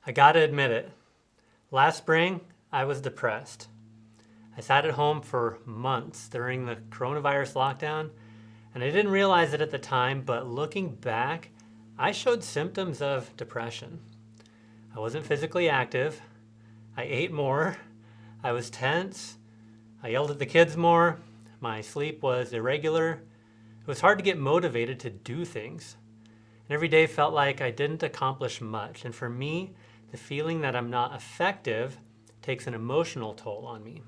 I gotta admit it. Last spring, I was depressed. I sat at home for months during the coronavirus lockdown, and I didn't realize it at the time, but looking back, I showed symptoms of depression. I wasn't physically active. I ate more. I was tense. I yelled at the kids more. My sleep was irregular. It was hard to get motivated to do things. And every day felt like I didn't accomplish much. And for me, the feeling that I'm not effective takes an emotional toll on me.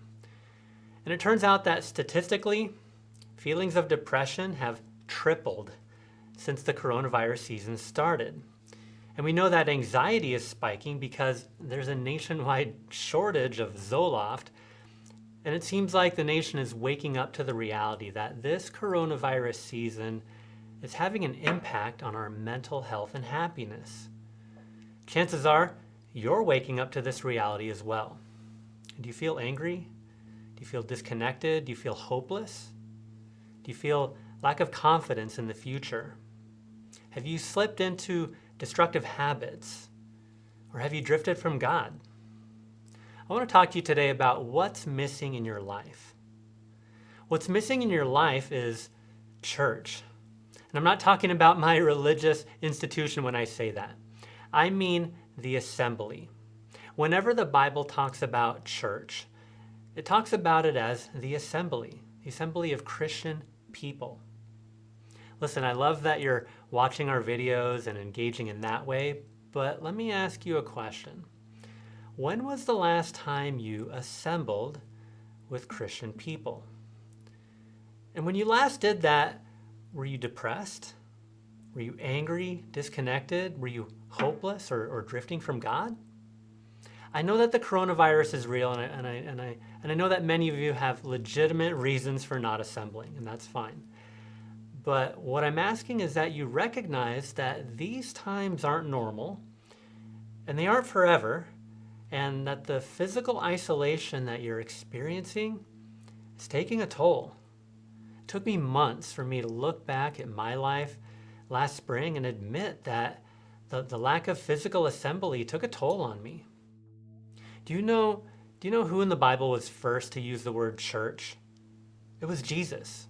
And it turns out that statistically, feelings of depression have tripled since the coronavirus season started. And we know that anxiety is spiking because there's a nationwide shortage of Zoloft. And it seems like the nation is waking up to the reality that this coronavirus season is having an impact on our mental health and happiness. Chances are you're waking up to this reality as well. Do you feel angry? Do you feel disconnected? Do you feel hopeless? Do you feel lack of confidence in the future? Have you slipped into destructive habits? Or have you drifted from God? I want to talk to you today about what's missing in your life. What's missing in your life is church. And I'm not talking about my religious institution when I say that. I mean the assembly. Whenever the Bible talks about church, it talks about it as the assembly of Christian people. Listen, I love that you're watching our videos and engaging in that way, but let me ask you a question. When was the last time you assembled with Christian people? And when you last did that, were you depressed? Were you angry, disconnected? Were you hopeless or drifting from God? I know that the coronavirus is real, and I know that many of you have legitimate reasons for not assembling, and that's fine. But what I'm asking is that you recognize that these times aren't normal, and they aren't forever, and that the physical isolation that you're experiencing is taking a toll. It took me months for me to look back at my life last spring and admit that the lack of physical assembly took a toll on me. Do you know who in the Bible was first to use the word church? It was Jesus.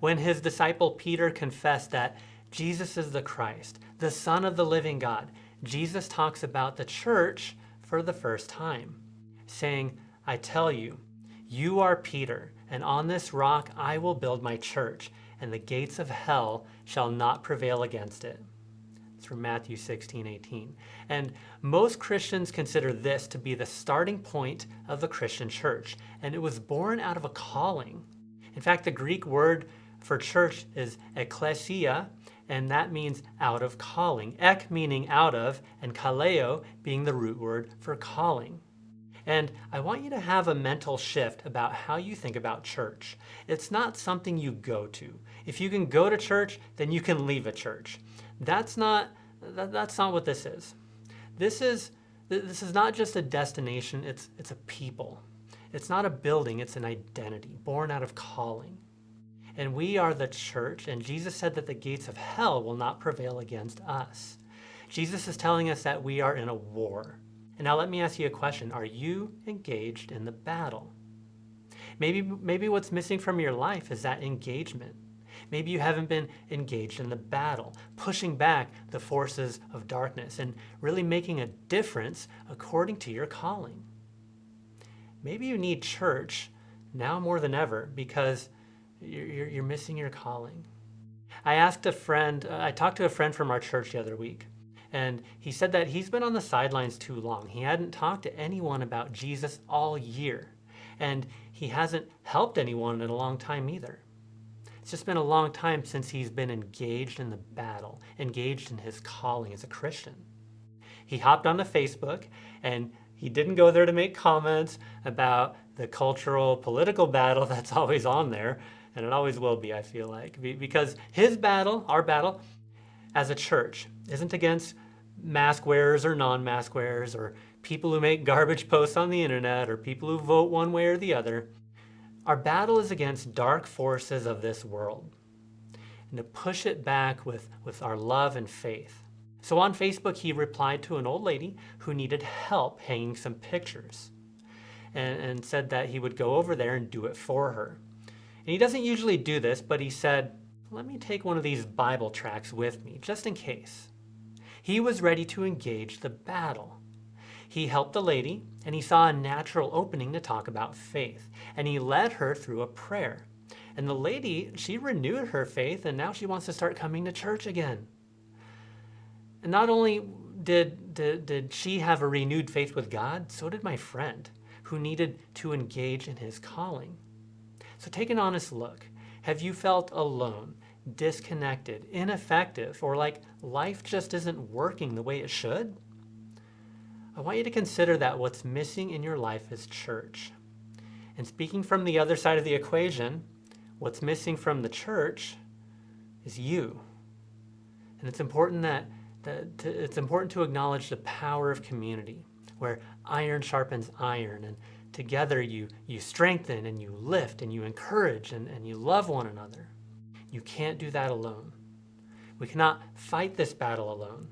When his disciple Peter confessed that Jesus is the Christ, the Son of the living God, Jesus talks about the church for the first time, saying, I tell you, you are Peter, and on this rock I will build my church, and the gates of hell shall not prevail against it. It's from Matthew 16:18. And most Christians consider this to be the starting point of the Christian church, and it was born out of a calling. In fact, the Greek word for church is ekklesia, and that means out of calling. Ek meaning out of, and kaleo being the root word for calling. And I want you to have a mental shift about how you think about church. It's not something you go to. If you can go to church, then you can leave a church. That's not what this is. This is not just a destination, it's a people. It's not a building, it's an identity born out of calling. And we are the church, and Jesus said that the gates of hell will not prevail against us. Jesus is telling us that we are in a war. And now let me ask you a question. Are you engaged in the battle? Maybe what's missing from your life is that engagement. Maybe you haven't been engaged in the battle, pushing back the forces of darkness and really making a difference according to your calling. Maybe you need church now more than ever because you're missing your calling. I talked to a friend from our church the other week, and he said that he's been on the sidelines too long. He hadn't talked to anyone about Jesus all year, and he hasn't helped anyone in a long time either. It's just been a long time since he's been engaged in the battle, engaged in his calling as a Christian. He hopped onto Facebook, and he didn't go there to make comments about the cultural, political battle that's always on there, and it always will be, I feel like, because his battle, our battle, as a church, isn't against mask wearers or non-mask wearers or people who make garbage posts on the internet or people who vote one way or the other. Our battle is against dark forces of this world, and to push it back with our love and faith. So on Facebook, he replied to an old lady who needed help hanging some pictures and said that he would go over there and do it for her. And he doesn't usually do this, but he said, let me take one of these Bible tracts with me, just in case. He was ready to engage the battle. He helped the lady, and he saw a natural opening to talk about faith, and he led her through a prayer. And the lady, she renewed her faith, and now she wants to start coming to church again. And not only did she have a renewed faith with God, so did my friend, who needed to engage in his calling. So take an honest look. Have you felt alone, disconnected, ineffective, or like life just isn't working the way it should? I want you to consider that what's missing in your life is church. And speaking from the other side of the equation, what's missing from the church is you. And it's important it's important to acknowledge the power of community, where iron sharpens iron, and together you strengthen and you lift and you encourage and you love one another. You can't do that alone. We cannot fight this battle alone.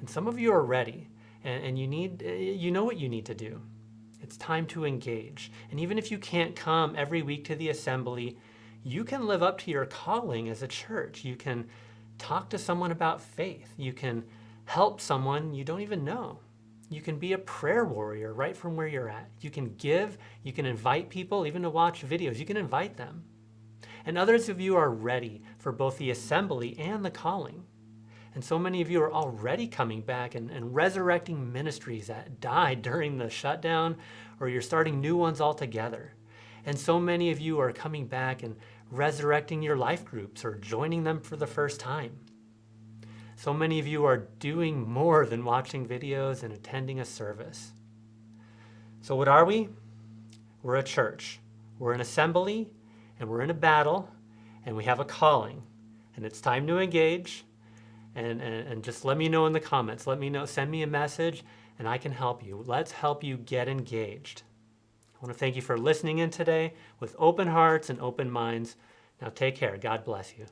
And some of you are ready, and you know what you need to do. It's time to engage. And even if you can't come every week to the assembly, you can live up to your calling as a church. You can talk to someone about faith. You can help someone you don't even know. You can be a prayer warrior right from where you're at. You can give, you can invite people, even to watch videos. You can invite them. And others of you are ready for both the assembly and the calling. And so many of you are already coming back and resurrecting ministries that died during the shutdown, or you're starting new ones altogether. And so many of you are coming back and resurrecting your life groups or joining them for the first time. So many of you are doing more than watching videos and attending a service. So what are we? We're a church. We're an assembly, and we're in a battle, and we have a calling. And it's time to engage. And just let me know in the comments. Let me know. Send me a message, and I can help you. Let's help you get engaged. I want to thank you for listening in today with open hearts and open minds. Now take care. God bless you.